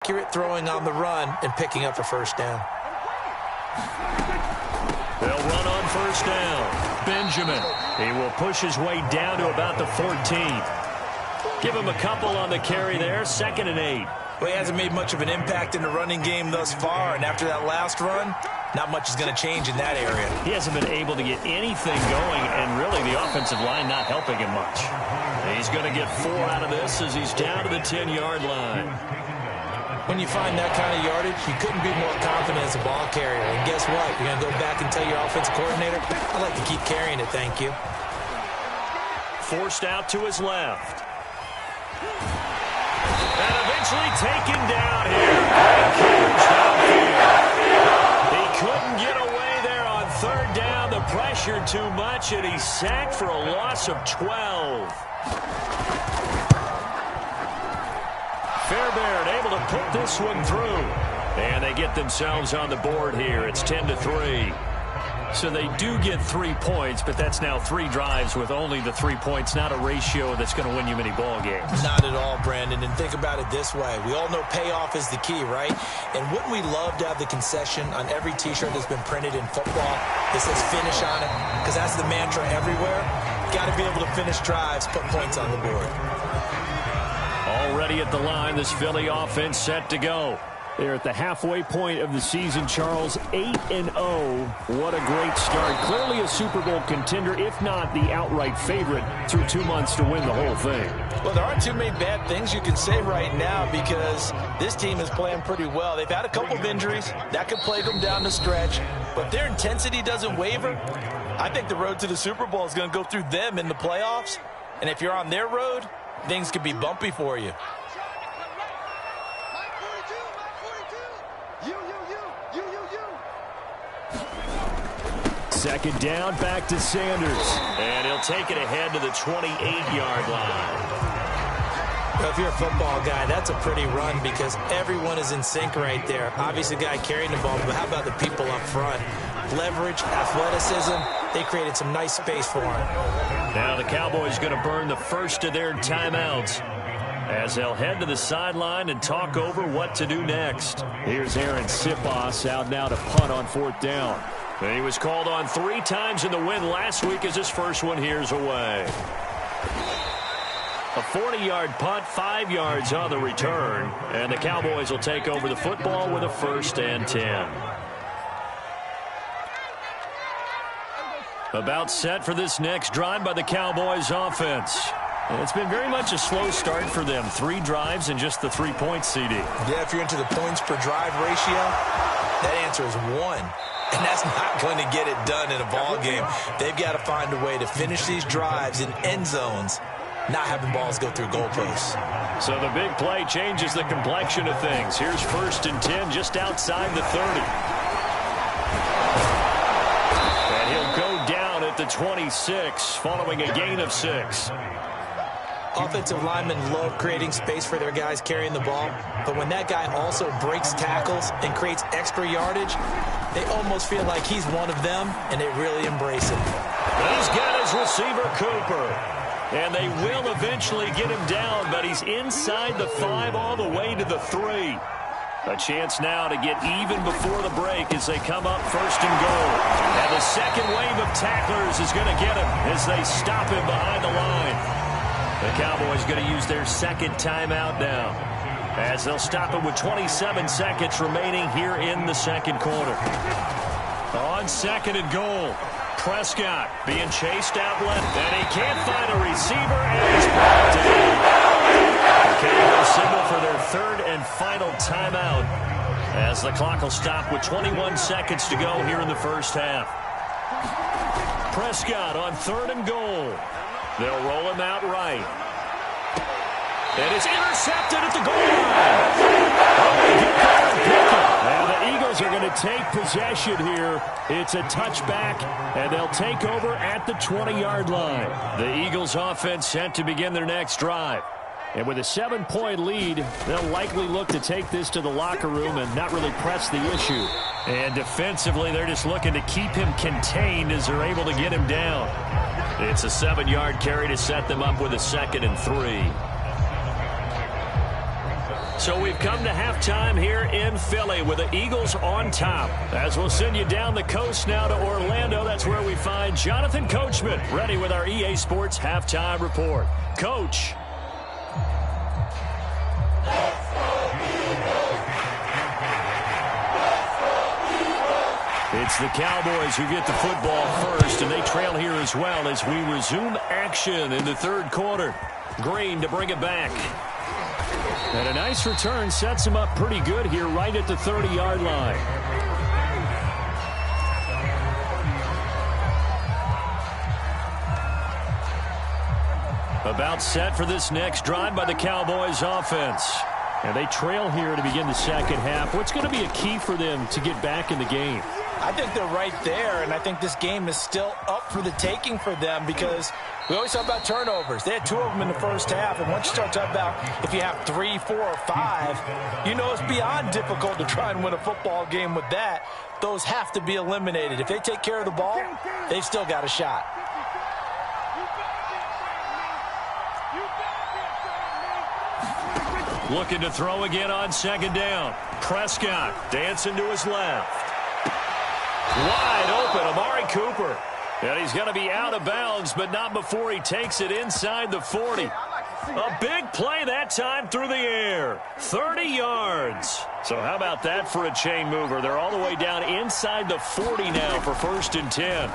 Accurate throwing on the run and picking up a first down. They'll run on first down. Benjamin. He will push his way down to about the 14. Give him a couple on the carry there. 2nd and 8. Well, he hasn't made much of an impact in the running game thus far, and after that last run, not much is going to change in that area. He hasn't been able to get anything going, and really the offensive line not helping him much. He's going to get 4 out of this as he's down to the 10-yard line. When you find that kind of yardage, you couldn't be more confident as a ball carrier. And guess what? You're going to go back and tell your offensive coordinator, I'd like to keep carrying it, thank you. Forced out to his left. And eventually taken down here. He couldn't get away there on 3rd down. The pressure too much, and he's sacked for a loss of 12. Fairbairn able to put this one through. And they get themselves on the board here. It's 10-3. So they do get 3 points, but that's now 3 drives with only the 3 points, not a ratio that's going to win you many ball games. Not at all, Brandon. And think about it this way. We all know payoff is the key, right? And wouldn't we love to have the concession on every T-shirt that's been printed in football that says finish on it? Because that's the mantra everywhere. Got to be able to finish drives, put points on the board. Already at the line, this Philly offense set to go. They're at the halfway point of the season, Charles, 8-0. What a great start. Clearly a Super Bowl contender, if not the outright favorite, through 2 months to win the whole thing. Well, there aren't too many bad things you can say right now because this team is playing pretty well. They've had a couple of injuries. That could plague them down the stretch. But if their intensity doesn't waver, I think the road to the Super Bowl is going to go through them in the playoffs. And if you're on their road, things could be bumpy for you. Second down, back to Sanders. And he'll take it ahead to the 28-yard line. Well, if you're a football guy, that's a pretty run because everyone is in sync right there. Obviously, the guy carrying the ball, but how about the people up front? Leverage, athleticism, they created some nice space for him. Now the Cowboys going to burn the first of their timeouts as they'll head to the sideline and talk over what to do next. Here's Aaron Sipos out now to punt on 4th down. And he was called on 3 times in the win last week as his first one here's away. A 40-yard punt, 5 yards on the return. And the Cowboys will take over the football with a 1st and 10. About set for this next drive by the Cowboys offense. And it's been very much a slow start for them. 3 drives and just the 3 points, CD. Yeah, if you're into the points per drive ratio, that answer is 1. And that's not going to get it done in a ball game. They've got to find a way to finish these drives in end zones, not having balls go through goalposts. So the big play changes the complexion of things. Here's 1st and 10 just outside the 30. And he'll go down at the 26 following a gain of 6. Offensive linemen love creating space for their guys carrying the ball, but when that guy also breaks tackles and creates extra yardage, they almost feel like he's one of them, and they really embrace him. He's got his receiver, Cooper. And they will eventually get him down, but he's inside the 5 all the way to the 3. A chance now to get even before the break as they come up 1st and goal. And the second wave of tacklers is going to get him as they stop him behind the line. The Cowboys going to use their 2nd timeout now as they'll stop it with 27 seconds remaining here in the 2nd quarter. On 2nd and goal, Prescott being chased out left, and he can't find a receiver, and he's blocked it. The Cowboys signal for their 3rd and final timeout as the clock will stop with 21 seconds to go here in the 1st half. Prescott on 3rd and goal. They'll roll him out right. And it's intercepted at the goal line. And the Eagles are going to take possession here. It's a touchback, and they'll take over at the 20-yard line. The Eagles offense set to begin their next drive. And with a 7-point lead, they'll likely look to take this to the locker room and not really press the issue. And defensively, they're just looking to keep him contained as they're able to get him down. It's a 7-yard carry to set them up with a 2nd and 3. So we've come to halftime here in Philly with the Eagles on top. As we'll send you down the coast now to Orlando, that's where we find Jonathan Coachman ready with our EA Sports halftime report. Coach. It's the Cowboys who get the football first, and they trail here as well as we resume action in the third quarter. Green to bring it back. And a nice return sets him up pretty good here right at the 30-yard line. About set for this next drive by the Cowboys offense. And they trail here to begin the second half. What's going to be a key for them to get back in the game? I think they're right there, and I think this game is still up for the taking for them because we always talk about turnovers. They had 2 of them in the first half, and once you start talking about if you have 3, 4, or 5, you know it's beyond difficult to try and win a football game with that. Those have to be eliminated. If they take care of the ball, they've still got a shot. Looking to throw again on second down. Prescott dancing to his left. Wide open, Amari Cooper. And he's going to be out of bounds, but not before he takes it inside the 40. A big play that time through the air. 30 yards. So how about that for a chain mover? They're all the way down inside the 40 now for 1st and 10.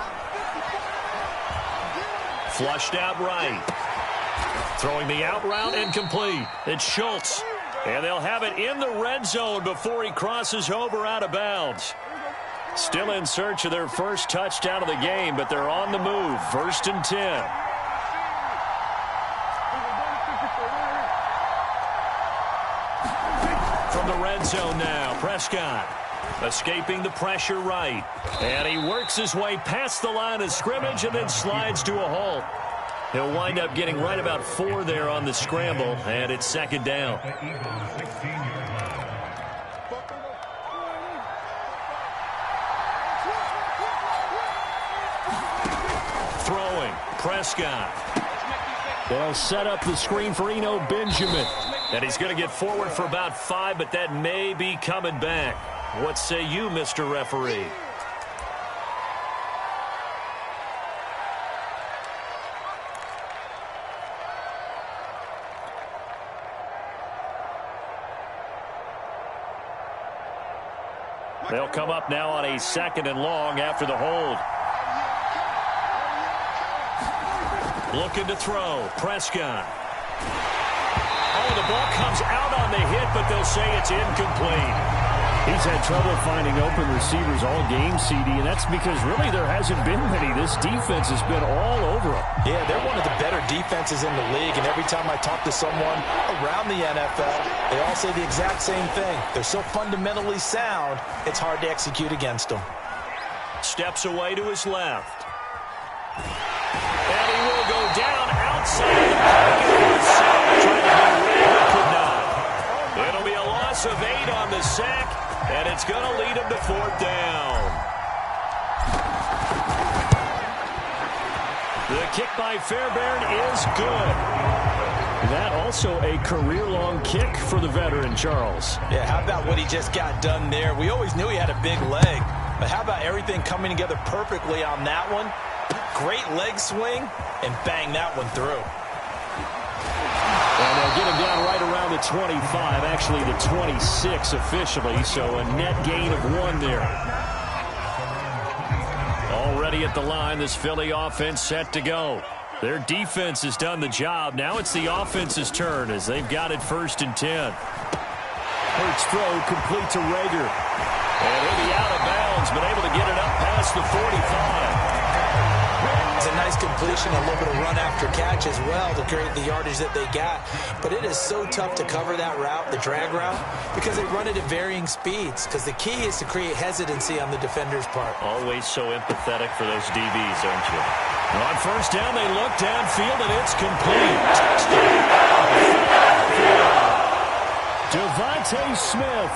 Flushed out right. Throwing the out route and complete. It's Schultz. And they'll have it in the red zone before he crosses over out of bounds. Still in search of their first touchdown of the game, but they're on the move. 1st and 10. From the red zone now, Prescott. Escaping the pressure right. And he works his way past the line of scrimmage and then slides to a halt. He'll wind up getting right about 4 there on the scramble, and it's 2nd down. Throwing, Prescott. They'll set up the screen for Eno Benjamin. And he's going to get forward for about 5, but that may be coming back. What say you, Mr. Referee? They'll come up now on a 2nd and long after the hold. Looking to throw. Prescott. Oh, the ball comes out on the hit, but they'll say it's incomplete. He's had trouble finding open receivers all game, CD, and that's because really there hasn't been many. This defense has been all over him. Yeah, they're one of the better defenses in the league, and every time I talk to someone around the NFL, they all say the exact same thing. They're so fundamentally sound, it's hard to execute against them. Steps away to his left. And he will go down outside the pocket for a sack. Trying to get away, but could not. It'll be a loss of 8 on the sack, and it's going to lead him to 4th down. The kick by Fairbairn is good. That also a career-long kick for the veteran, Charles. Yeah, how about what he just got done there? We always knew he had a big leg, but how about everything coming together perfectly on that one? Great leg swing, and bang that one through. And they'll get him down right around the 25, actually the 26 officially, so a net gain of 1 there. Already at the line, this Philly offense set to go. Their defense has done the job. Now it's the offense's turn as they've got it 1st and 10. Hurts throw complete to Rager. And he'll be out of bounds, but able to get it up past the 45. It's a nice completion, a little bit of run after catch as well to create the yardage that they got. But it is so tough to cover that route, the drag route, because they run it at varying speeds. Because the key is to create hesitancy on the defender's part. Always so empathetic for those DBs, aren't you? On 1st down, they look downfield, and it's complete. Devontae Smith,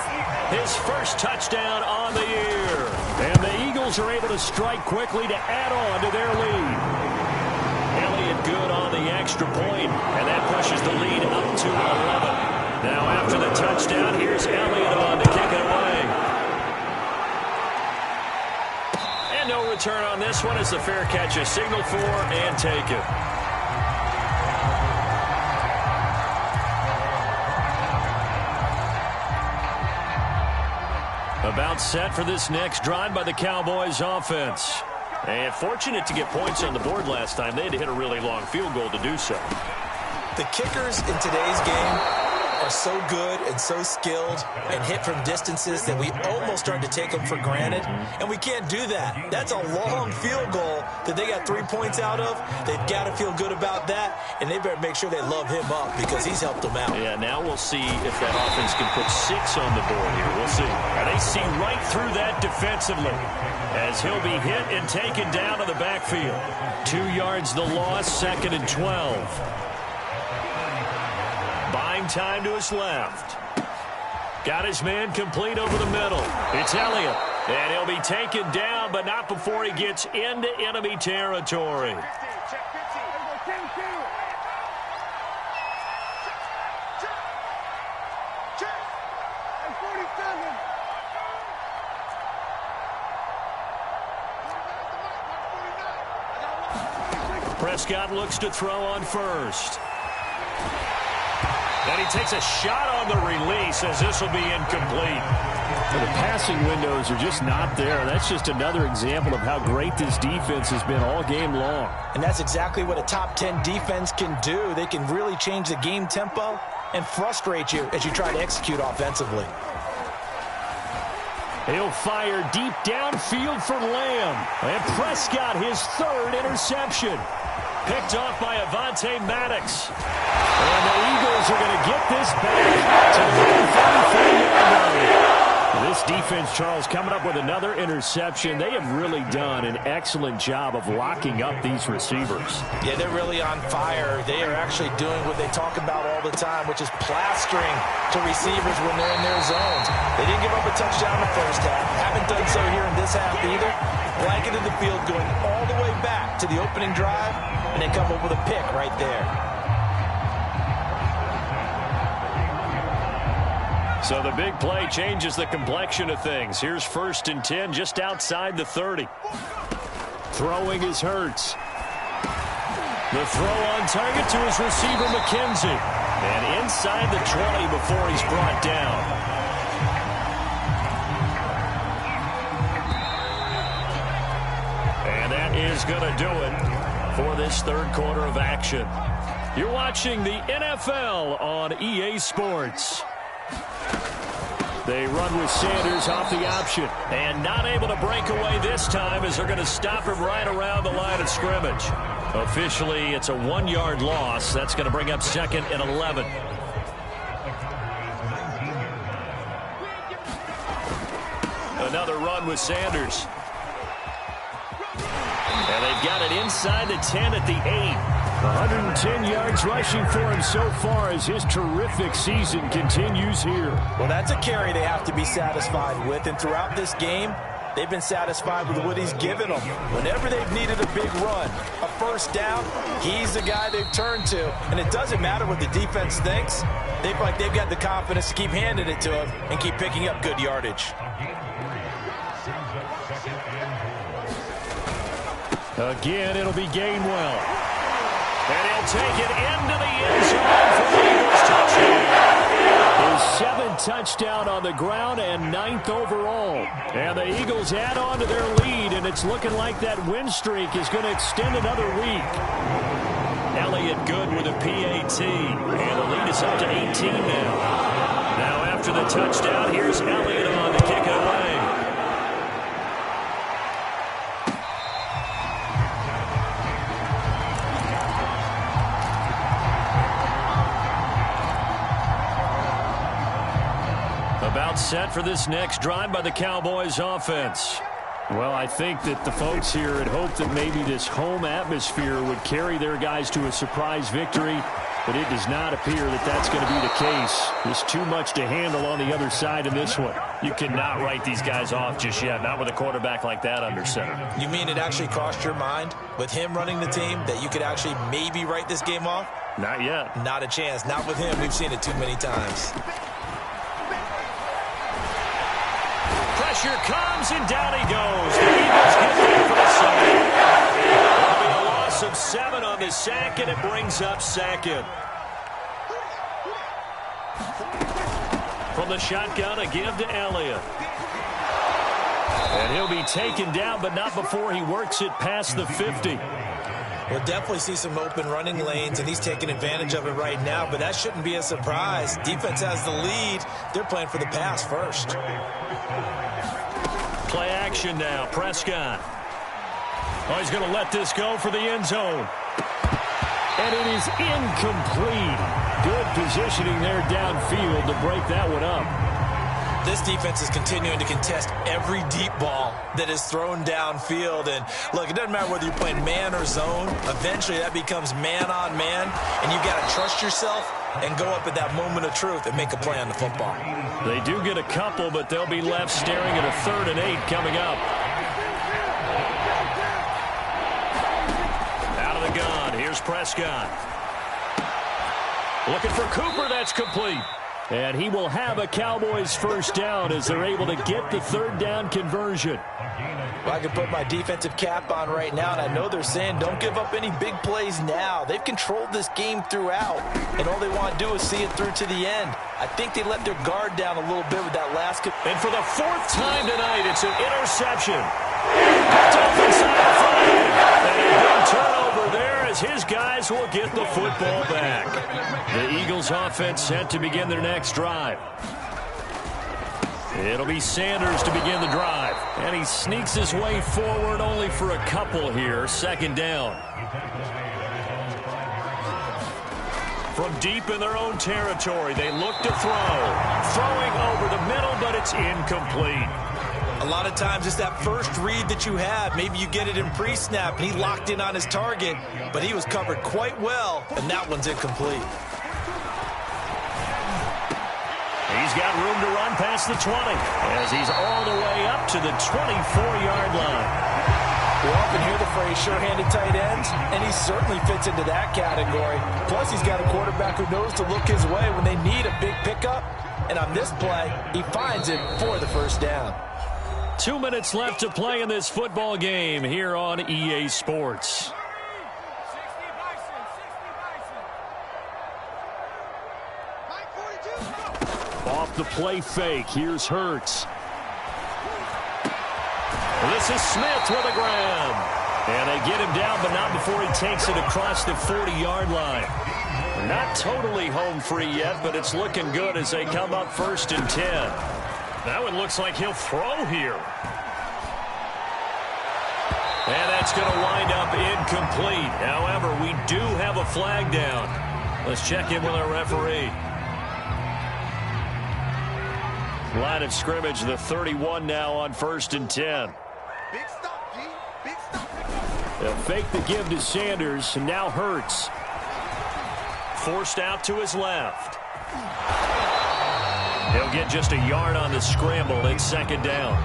his first touchdown on the year. And the Eagles are able to strike quickly to add on to their lead. Elliott good on the extra point, and that pushes the lead up to 11. Now after the touchdown, here's Elliott on to kick it away. And no return on this one as the fair catch is signaled for and taken. About set for this next drive by the Cowboys offense. And fortunate to get points on the board last time. They had to hit a really long field goal to do so. The kickers in today's game are so good and so skilled and hit from distances that we almost start to take them for granted. And we can't do that. That's a long field goal that they got 3 points out of. They've got to feel good about that, and they better make sure they love him up because he's helped them out. Yeah, now we'll see if that offense can put 6 on the board here. We'll see. And they see right through that defensively as he'll be hit and taken down to the backfield. 2 yards the loss, 2nd and 12. Buying time to his left. Got his man complete over the middle. It's Elliott. And he'll be taken down, but not before he gets into enemy territory. Prescott looks to throw on first. And he takes a shot on the release as this will be incomplete. The passing windows are just not there. That's just another example of how great this defense has been all game long. And that's exactly what a top 10 defense can do. They can really change the game tempo and frustrate you as you try to execute offensively. He'll fire deep downfield for Lamb. And Prescott, his 3rd interception. Picked off by Avonte Maddox. And the Eagles are going to get this back to the 33-yard line. This defense, Charles, coming up with another interception. They have really done an excellent job of locking up these receivers. Yeah, they're really on fire. They are actually doing what they talk about all the time, which is plastering to receivers when they're in their zones. They didn't give up a touchdown in the first half. Haven't done so here in this half either. Blanketed the field going all the way back to the opening drive, and they come up with a pick right there. So the big play changes the complexion of things. Here's 1st and 10 just outside the 30. Throwing is Hurts. The throw on target to his receiver, McKenzie. And inside the 20 before he's brought down. And that is going to do it for this 3rd quarter of action. You're watching the NFL on EA Sports. They run with Sanders off the option. And not able to break away this time as they're going to stop him right around the line of scrimmage. Officially, it's a 1-yard loss. That's going to bring up 2nd and 11. Another run with Sanders. And they've got it inside the 10 at the 8. 110 yards rushing for him so far as his terrific season continues here. Well, that's a carry they have to be satisfied with, and throughout this game, they've been satisfied with what he's given them. Whenever they've needed a big run, a first down, he's the guy they've turned to, and it doesn't matter what the defense thinks. They feel like they've got the confidence to keep handing it to him and keep picking up good yardage. Again, it'll be Gainwell. And he'll take it into the end zone for the Eagles touchdown. His 7th touchdown on the ground and 9th overall. And the Eagles add on to their lead, and it's looking like that win streak is going to extend another week. Elliott good with a PAT. And the lead is up to 18 now. Now after the touchdown, here's Elliott on to kick it away. About set for this next drive by the Cowboys offense. Well, I think that the folks here had hoped that maybe this home atmosphere would carry their guys to a surprise victory, but it does not appear that that's going to be the case. There's too much to handle on the other side in this one. You cannot write these guys off just yet, not with a quarterback like that under center. You mean it actually crossed your mind with him running the team that you could actually maybe write this game off? Not yet. Not a chance. Not with him. We've seen it too many times. Pressure comes, and down he goes. The Eagles get there for the sack. That'll be a loss of 7 on the sack, and it brings up second. From the shotgun, a give to Elliott. And he'll be taken down, but not before he works it past the 50. We'll definitely see some open running lanes, and he's taking advantage of it right now, but that shouldn't be a surprise. Defense has the lead. They're playing for the pass first. Play action now. Prescott. Oh, he's going to let this go for the end zone. And it is incomplete. Good positioning there downfield to break that one up. This defense is continuing to contest every deep ball that is thrown downfield. And, look, it doesn't matter whether you're playing man or zone. Eventually, that becomes man-on-man, and you've got to trust yourself and go up at that moment of truth and make a play on the football. They do get a couple, but they'll be left staring at a 3rd and 8 coming up. Out of the gun, here's Prescott. Looking for Cooper, that's complete. And he will have a Cowboys first down as they're able to get the 3rd down conversion. Well, I can put my defensive cap on right now, and I know they're saying don't give up any big plays now. They've controlled this game throughout, and all they want to do is see it through to the end. I think they let their guard down a little bit with that last. And for the 4th time tonight, it's an interception. That's off inside the 5. And a big turnover there as his guys will get the football back. The Eagles offense set to begin their next drive. It'll be Sanders to begin the drive. And he sneaks his way forward only for a couple here. 2nd down. From deep in their own territory, they look to throw. Throwing over the middle, but it's incomplete. A lot of times it's that first read that you have. Maybe you get it in pre-snap, and he locked in on his target, but he was covered quite well, and that one's incomplete. He's got room to run past the 20 as he's all the way up to the 24-yard line. We often hear the phrase sure-handed tight ends, and he certainly fits into that category. Plus, he's got a quarterback who knows to look his way when they need a big pickup. And on this play, he finds it for the first down. 2 minutes left to play in this football game here on EA Sports. Off the play fake, here's Hurts. This is Smith with a grab. And they get him down, but not before he takes it across the 40-yard line. Not totally home free yet, but it's looking good as they come up 1st and 10. That one looks like he'll throw here. And that's going to wind up incomplete. However, we do have a flag down. Let's check in with our referee. Line of scrimmage, the 31 now on 1st and 10. Big stop, G. Big stop. They'll fake the give to Sanders, and now Hurts. Forced out to his left. He'll get just a yard on the scramble. It's 2nd down.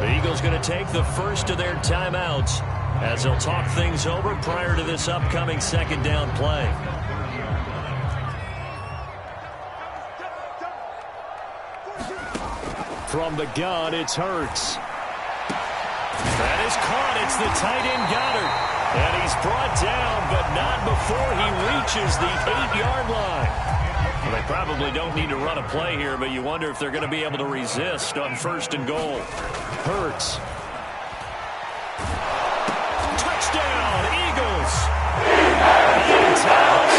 The Eagles going to take the first of their timeouts as they'll talk things over prior to this upcoming 2nd down play. From the gun, it's Hurts. That is caught. It's the tight end Goddard. And he's brought down, but not before he reaches the 8-yard line. Well, they probably don't need to run a play here, but you wonder if they're going to be able to resist on 1st and goal. Hurts. Touchdown, Eagles. Ian Thomas,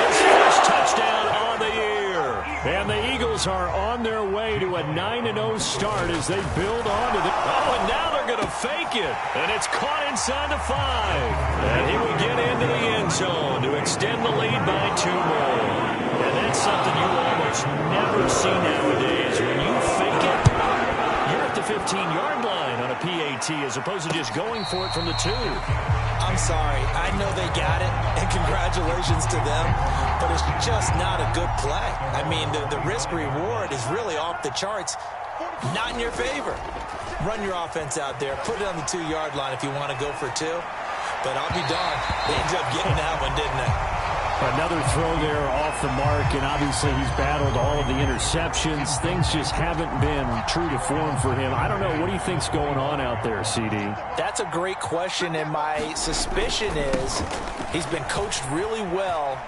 his first touchdown on the year. And the Eagles are on their way to a 9-0 start as they build on to the... Oh, and now they're going to fake it. And it's caught inside the 5. And he will get into the end zone to extend the lead by 2 more. And that's something you almost never see nowadays. When you fake it, you're at the 15-yard line on a PAT as opposed to just going for it from the 2. I'm sorry. I know they got it, and congratulations to them, but it's just not a good play. I mean, the risk-reward is really off the charts, not in your favor. Run your offense out there. Put it on the 2-yard line if you want to go for 2. But I'll be darned. They ended up getting that one, didn't they? Another throw there off the mark, and obviously he's battled all of the interceptions. Things just haven't been true to form for him. I don't know. What do you think's going on out there, CD? That's a great question, and my suspicion is he's been coached really well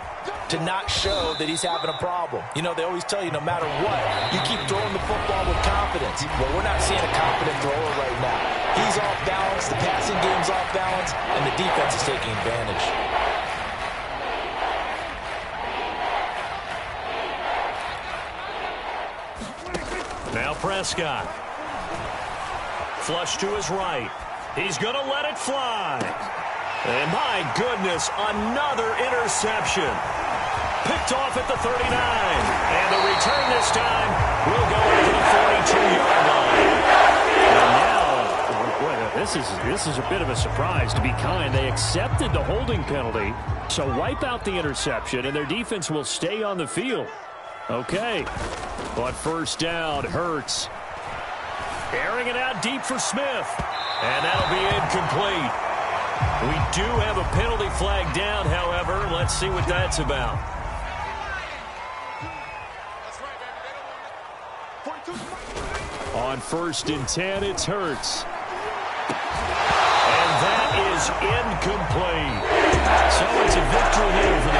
to not show that he's having a problem. You know, they always tell you no matter what, you keep throwing the football with confidence. Well, we're not seeing a confident thrower right now. He's off balance, the passing game's off balance, and the defense is taking advantage. Now Prescott. Flush to his right. He's going to let it fly. And my goodness, another interception. Picked off at the 39. And the return this time will go into the 42-yard line. And now, boy, this is a bit of a surprise, to be kind. They accepted the holding penalty, so wipe out the interception, and their defense will stay on the field. Okay, but first down, Hurts. Airing it out deep for Smith. And that'll be incomplete. We do have a penalty flag down, however. Let's see what that's about. On 1st and 10, it's Hurts. And that is incomplete. So it's a victory here for the